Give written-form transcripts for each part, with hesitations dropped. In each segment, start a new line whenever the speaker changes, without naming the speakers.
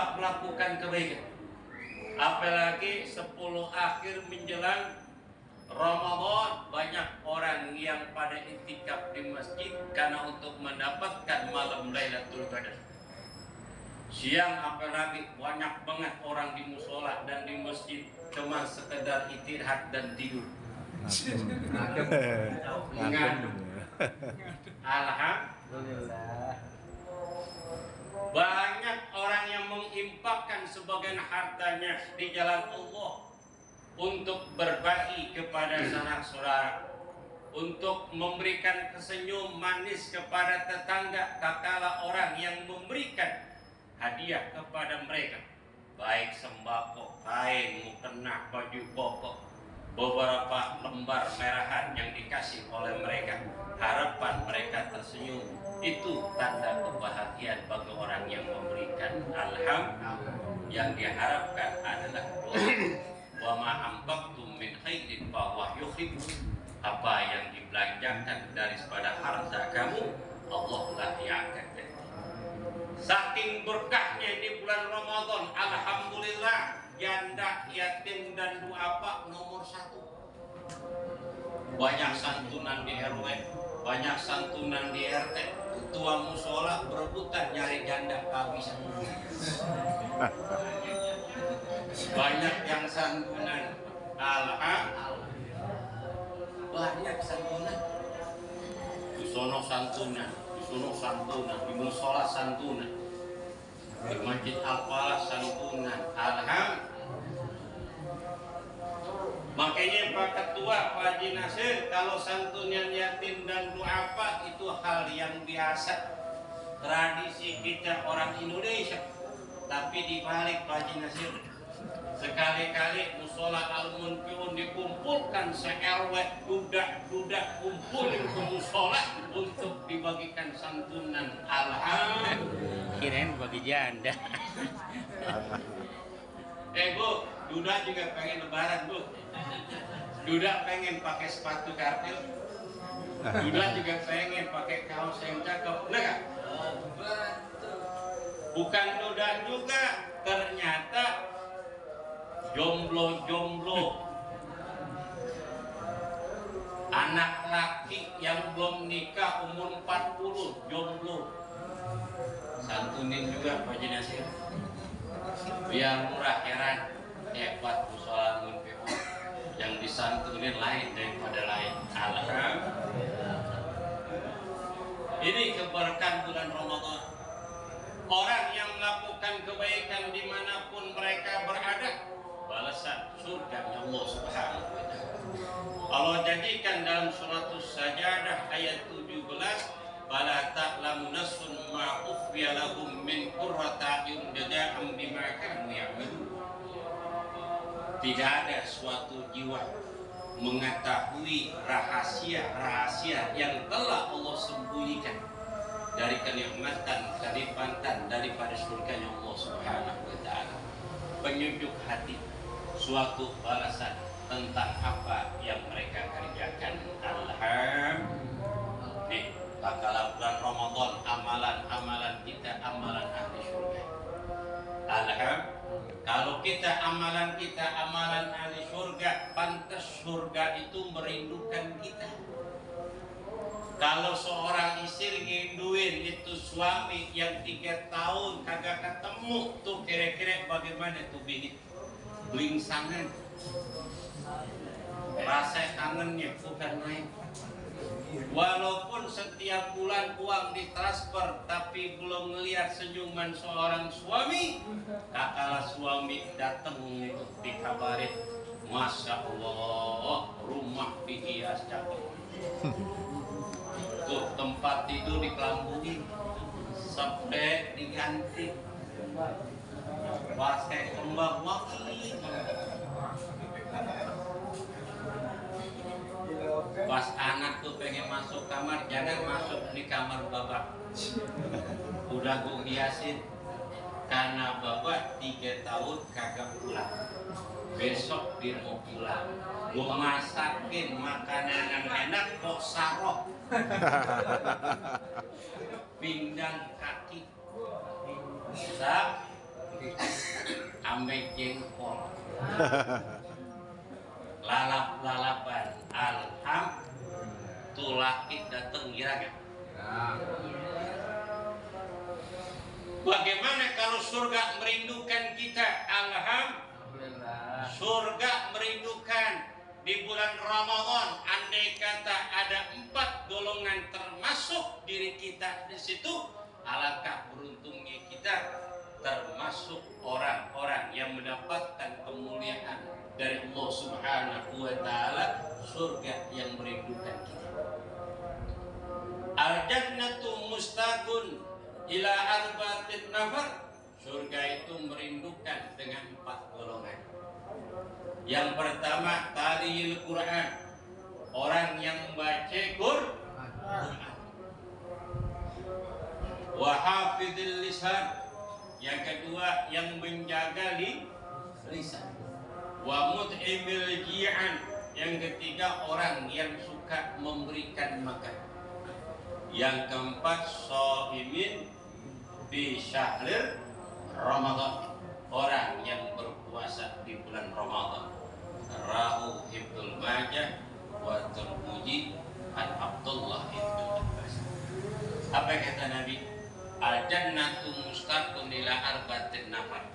tetap melakukan kebaikan. Apalagi 10 akhir menjelang Ramadan, banyak orang yang pada iktikaf di masjid karena untuk mendapatkan malam Lailatul Qadar. Siang apalagi banyak banget orang di musola dan di masjid cuma sekedar istirahat dan tidur. Mengandung. Alhamdulillah. Banyak orang yang menginfakkan sebagian hartanya di jalan Allah untuk berbagi kepada sanak saudara, untuk memberikan kesenyum manis kepada tetangga tatkala orang yang memberikan hadiah kepada mereka, baik sembako, kain, mukena, baju pokok, beberapa lembar merahan yang dikasih oleh mereka. Harapan mereka tersenyum, itu tanda kebahagiaan bagi orang yang memberikan. Alhamdulillah. Yang diharapkan adalah doa. Wa ma anfaqtum min khairin fa huwa yuhibbu. Apa yang dibelanjakan daripada harta kamu, Allah lah yang akan ganti. Saking berkahnya di bulan Ramadan, alhamdulillah, janda, yatim dan duafa nomor 1. Banyak santunan di RW, banyak santunan di RT. Ketua musola berebutan nyari janda kehabisan. Banyak yang santunan, alhamdulillah, banyak santunan. Di sono santunan, santunan, di musola santunan, di masjid Al-Falah santunan. Alhamdulillah. Makanya Pak Ketua, Pak Haji Nasir, kalau santunan yatim dan duafa itu hal yang biasa, tradisi kita orang Indonesia. Tapi dibalik Pak Haji Nasir, sekali-kali musola Al-Munfiun dikumpulkan se-RW, dudak kumpulin ke musola untuk dibagikan santunan. Alhamdulillah. Kirain bagi janda. Bu, duda juga pengen lebaran, Bu. Duda pengen pakai sepatu kartil. Duda juga pengen pakai kaos yang cakep. Enggak? Bukan duda juga, ternyata jomblo anak laki yang belum nikah umur 40 jomblo, santunin juga Pak Haji Nasir biar murah. Heran hebat musola Munfiun yang disantunin lain daripada lain. Alhamdulillah. Ini keberkahan bulan Ramadan. Orang yang melakukan kebaikan dimanapun mereka berada, balasan surga Allah Subhanahu wa ta'ala. Allah janjikan dalam suratus Sajadah ayat 17, fala ta'lamu nafsun ma ukhfiya lahum min qurrati a'yun jazaa'an bima kanu ya'malun. Tidak ada suatu jiwa mengetahui rahasia-rahasia yang telah Allah sembunyikan dari kenikmatan, kenikmatan daripada surganya Allah Subhanahu wa ta'ala. Penyejuk hati, suatu balasan tentang apa yang mereka kerjakan. Alhamdulillah. Nih, bakal bulan Ramadan, amalan-amalan kita, amalan ahli surga. Alhamdulillah. Kalau kita amalan ahli surga, pantas surga itu merindukan kita. Kalau seorang istri nginduin itu suami yang 3 tahun kagak ketemu, tuh kira-kira bagaimana tuh bini? Belingsangan, rasa kangennya bukan main. Walaupun setiap bulan uang ditransfer, tapi belum melihat senyuman seorang suami, kakala suami datang itu dikabarin, Masya Allah, rumah dihias cakep. Tuh tempat tidur dikelambungin, sampai diganti, pakai kembang wangi. Pas anak tuh pengen masuk kamar, jangan masuk di kamar bapak. Udah gue hiasin, karena bapak 3 tahun kagak pulang. Besok dia mau pulang, gue masakin makanan yang enak kok sarok. Pinggang kaki, sampai jengkol. Lalap-lalapan alham tulaki datang giraga. Bagaimana kalau surga merindukan kita? Alhamdulillah. Surga merindukan di bulan Ramadan. Andai kata ada 4 golongan termasuk diri kita di situ, alangkah beruntungnya kita termasuk orang-orang yang mendapatkan kemuliaan dari Allah Subhanahu wa taala, surga yang merindukan kita. Al-jannatu mustaqun ila arba'atin nafar. Surga itu merindukan dengan 4 golongan. Yang pertama taliyil Quran, orang yang membaca Quran. Wa hafidhil lisan, yang kedua yang menjaga lisan. Wa mut'imil ji'an, yang ketiga orang yang suka memberikan makan. Yang keempat shaimin fi syahril Ramadan, orang yang berpuasa di bulan Ramadan. Rahu Ibnu Majah wa Tirmidzi an Abdullah ibn Abbas. Apa kata Nabi? Al-jannatu mustaqun ila arba'atin nafar.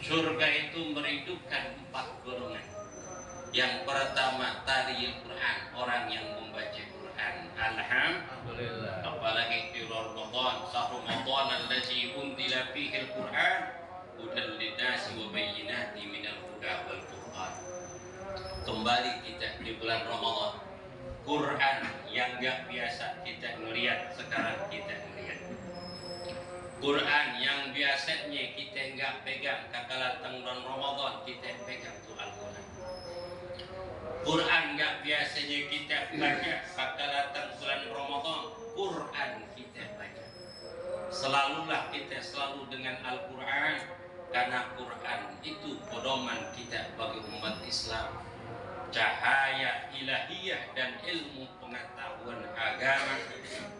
Surga itu merindukan 4 golongan. Yang pertama tariyil Quran, orang yang membaca Quran. Alhamdulillah. Apalagi di Ramadan, syahrul Ramadan allazi unzila fihi al-Quran hudan lin-nasi wa bayyinatin minal huda wal furqan. Kembali kita di bulan Ramadan. Quran yang gak biasa kita ngelihat, sekarang kita ngelihat. Quran yang biasanya kita enggak pegang, kakala bulan Ramadan kita pegang tuh Al-Quran. Quran enggak biasanya kita baca, kakala bulan Ramadan Quran kita baca. Selalulah kita selalu dengan Al-Quran, karena Quran itu pedoman kita bagi umat Islam, cahaya ilahiyah dan ilmu pengetahuan agama.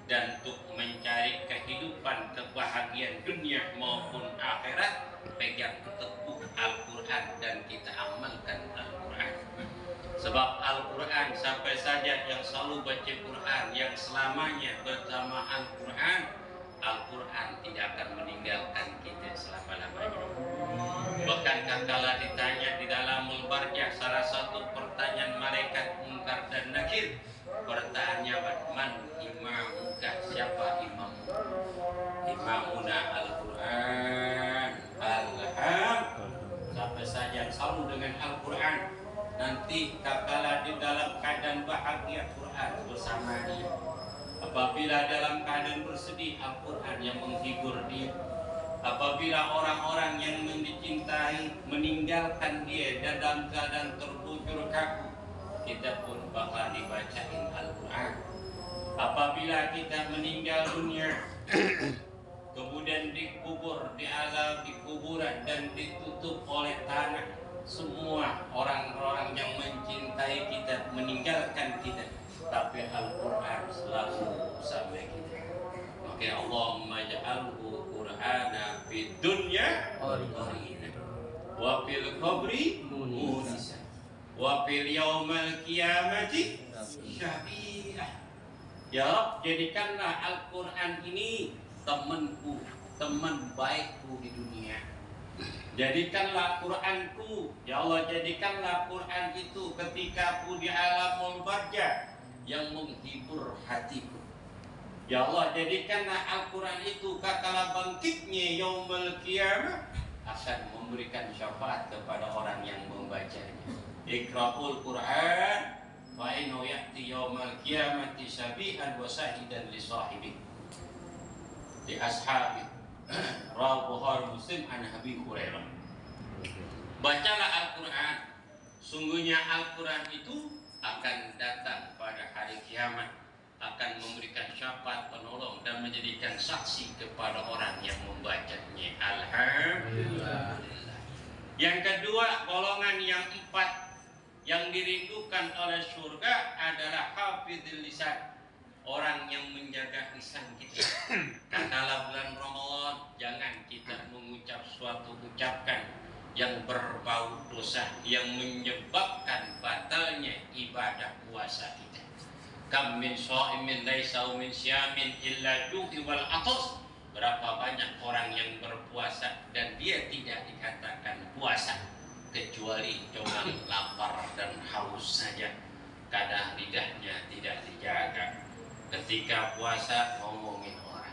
Dan untuk mencari kehidupan, kebahagiaan dunia maupun akhirat, pegang teguh Al-Quran dan kita amalkan Al-Quran. Sebab Al-Quran, sampai saja yang selalu baca Quran, yang selamanya bersama Al-Quran, Al-Quran tidak akan meninggalkan kita selama-lamanya. Bahkan kala ditanya di dalam Al-Barzah, salah satu pertanyaan malaikat Munkar dan Nakir, pertanyaannya, man imamuka, siapa imammu? Imamuna Al-Quran. Sampai saja selalu dengan Al-Quran, nanti kala di dalam keadaan bahagia, Quran bersama dia. Apabila dalam keadaan bersedih, Al-Quran yang menghibur dia. Apabila orang-orang yang mencintai meninggalkan dia dan dalam keadaan terbujur kaku, kita pun bakal dibacain Al-Quran. Apabila kita meninggal dunia, kemudian dikubur di alam, di kuburan dan ditutup oleh tanah, semua orang-orang yang mencintai kita meninggalkan kita, tapi Al-Quran selalu bersama kita. Maka Allahumma ja'alhu Qur'ana fid dunya qarina wa fil qabri munisa wa fil yaumal qiyamati syafi'ah. Ya Rabb, jadikanlah Al-Quran ini temanku, teman baikku di dunia. Jadikanlah Quranku, ya Allah, jadikanlah Quran itu ketika aku di alamul barzah yang menghibur hatiku. Ya Allah, jadikanlah Al-Quran itu kakala bangkitnya yaumul qiyamah akan memberikan syafaat kepada orang yang membacanya. Iqra'ul Quran fa innahu ya'ti yaumul qiyamati syafi'an wa shahidan li sahibi. Di ashabi Rawi Bukhari Muslim an Abi Hurairah. Bacalah Al-Quran. Sungguhnya Al-Quran itu akan datang pada hari kiamat, akan memberikan syafaat penolong dan menjadikan saksi kepada orang yang membacanya. Alhamdulillah. Yang kedua, golongan yang 4 yang dirindukan oleh surga adalah hafidhil lisan, orang yang menjaga lisan kita. Katalah bulan Ramadan, jangan kita mengucap suatu ucapkan yang berbau dosa yang menyebabkan batalnya ibadah puasa kita. Kam min shaimin laisa min syamin illa ju'i wal atas. Berapa banyak orang yang berpuasa dan dia tidak dikatakan puasa kecuali cuma lapar dan haus saja. Kadang lidahnya tidak dijaga. Ketika puasa ngomongin orang.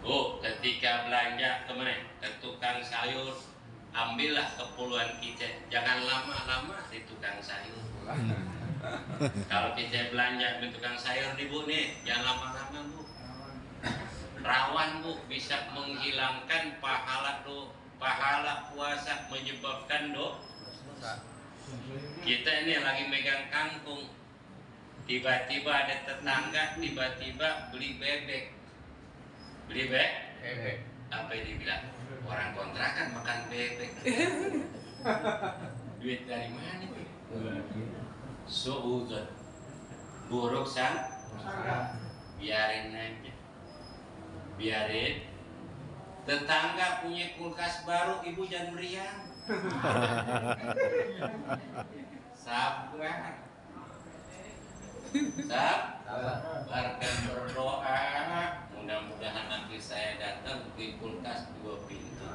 Oh, ketika belanja kemana? Ke tukang sayur. Ambillah keperluan kita. Jangan lama-lama di tukang sayur. Kalau kita belanja di tukang sayur nih Bu nih, jangan lama-lama Bu. Rawan Bu, bisa menghilangkan pahala puasa, menyebabkan dosa. Kita ini lagi megang kangkung, tiba-tiba ada tetangga tiba-tiba beli bebek. Apa yang dibilang? Orang kontrakan makan bebek. Duit dari mana? Suudzon, buruk sangka. Biarin aja. Biarin. Tetangga punya kulkas baru, ibu jangan meriang. Sabar. Dan berdoa. Mudah-mudahan nanti saya datang beli kulkas 2 pintu.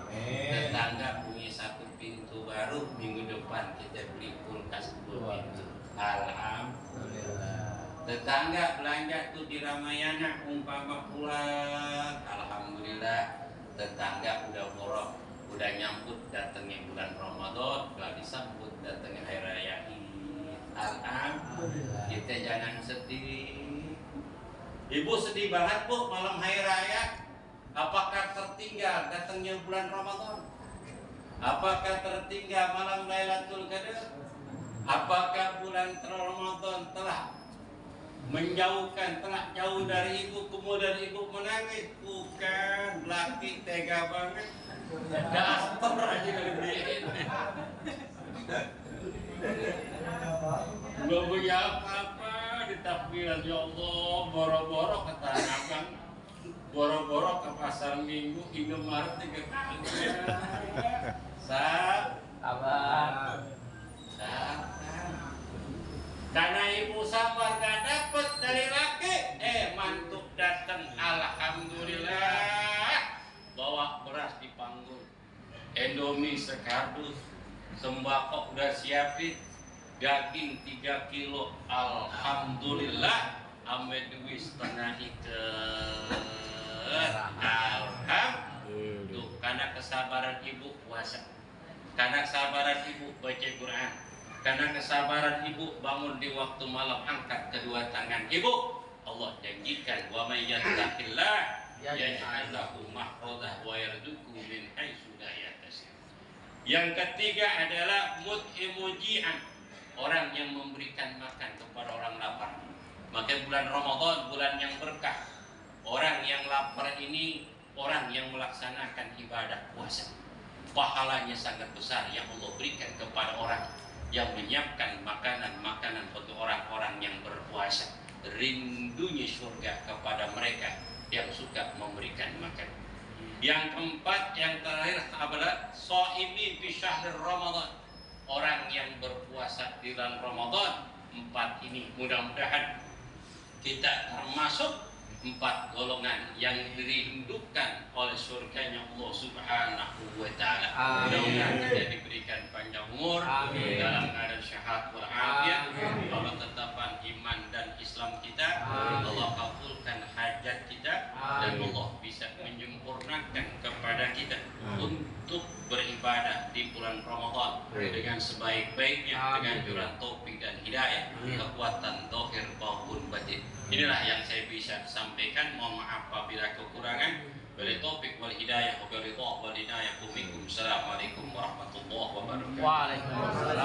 Tetangga punya 1 pintu baru, minggu depan kita beli kulkas 2 pintu. Alhamdulillah. Tetangga belanja tuh di Ramayana umpama pulang, alhamdulillah. Tetangga udah borok, udah nyambut datangnya bulan Ramadan, udah disambut datangnya hari raya Id. Alhamdulillah. Kita jangan sedih. Ibu sedih banget Bu malam hari raya. Apakah tertinggal datangnya bulan Ramadan? Apakah tertinggal malam Lailatul Qadar? Apakah bulan Ramadan telah menjauhkan, telah jauh dari ibu, kemudian ibu menangis? Bukan, laki tega banget. Dasar aja dari beliin. Belum punya apa-apa, ditakbiran ya Allah, boro-boro ke Tanah Abang, boro-boro ke pasar Minggu, Indomaret 3 kali. Sabar. Karena ibu sabar gak dapat dari laki, mantuk datang, alhamdulillah. Bawa beras di panggul, Indomie sekardus, sembako udah siapin, daging 3 kilo, alhamdulillah. Ame duit setengah ikat, alhamdulillah. Karena kesabaran ibu puasa, karena kesabaran ibu baca Quran, karena kesabaran ibu bangun di waktu malam angkat kedua tangan ibu. Allah janjikan wa may yattaqillah yaj'al lahu makhraja wa yarzuqhu min haitsu la yahtasib. Yang ketiga adalah mut'imujian, orang yang memberikan makan kepada orang lapar. Maka bulan Ramadan bulan yang berkah. Orang yang lapar ini orang yang melaksanakan ibadah puasa. Pahalanya sangat besar yang Allah berikan kepada orang yang menyiapkan makanan-makanan untuk orang-orang yang berpuasa. Rindunya surga kepada mereka yang suka memberikan makan. Yang keempat, yang terakhir adalah shaimi fi syahr Ramadan, orang yang berpuasa di bulan Ramadan. 4 ini mudah-mudahan kita termasuk 4 golongan yang dirindukan oleh surganya Allah Subhanahu wa Ta'ala. Mudah-mudahan kita diberikan panjang umur dalam keadaan sehat walafiat, Allah tetapkan iman dan Islam kita, Allah kabulkan hajat kita, dan Allah bisa menyempurnakan kepada kita untuk beribadah di bulan Ramadan dengan sebaik-baiknya, dengan curahan taufik dan hidayah, kekuatan zahir maupun batin. Inilah yang saya bisa sampaikan. Mohon maaf apabila kekurangan. Wal taufik wal hidayah wa ridha wal inayah minkum. Assalamualaikum warahmatullahi wabarakatuh. Waalaikumsalam.